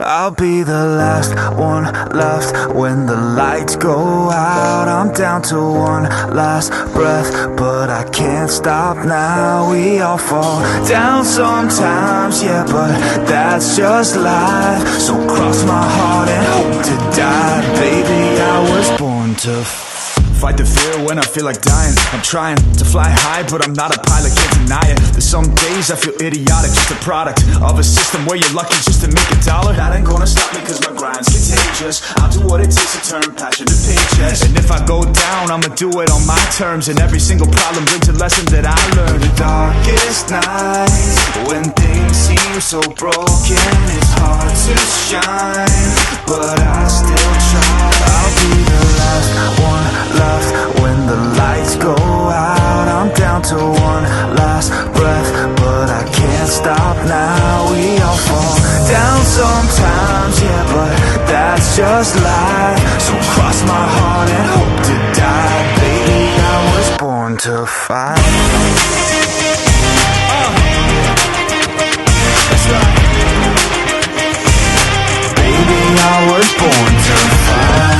I'll be the last one left when the lights go out. I'm down to one last breath, but I can't stop now. We all fall down sometimes, yeah, but that's just life. So cross my heart and hope to die. Baby, I was born to fight the fear when I feel like dying. I'm trying to fly high, but I'm not a pilot, can't deny it. There's some days I feel idiotic, just a product of a system where you're lucky just to make a dollar. That ain't gonna stop me cause my grind's contagious. I'll do what it takes to turn passion to paychecks. And if I go down, I'ma do it on my terms. And every single problem brings a lesson that I learned. The darkest nights, when things seem so broken, it's hard to shine, but I still try. I'll be the last one left when the lights go out. I'm down to one last breath, but I can't stop now. We all fall down sometimes, yeah, but that's just life. So cross my heart and hope to die. Baby, I was born to fight. That's right. Baby, I was born to fight.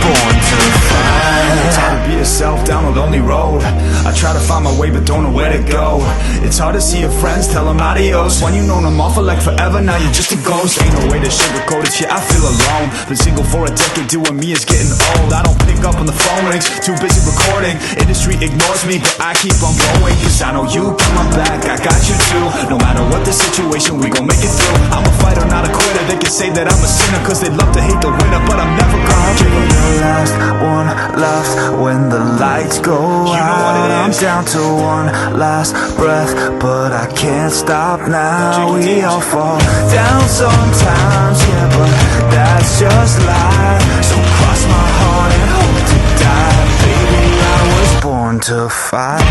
Born to fight. It's hard to be yourself down a lonely road. I try to find my way but don't know where to go. It's hard to see your friends, tell them adios. When you know them all for like forever, now you're just a ghost. Ain't no way to sugarcoat it, yeah, I feel alone. Been single for a decade, doing me is getting old. I don't pick up when the phone rings, too busy recording. Industry ignores me, but I keep on going. Cause I know you got my back, I got you too. No matter what the situation, we gon' make it through. I'm a fighter, not a quitter. They can say that I'm a sinner cause they love to hate the winner, but I'm never gonna give up. The last one left when the lights go out. I'm down to one last breath, but I can't stop now. We all fall down sometimes, yeah, but that's just life. So cross my heart and hope to die. Baby, I was born to fight.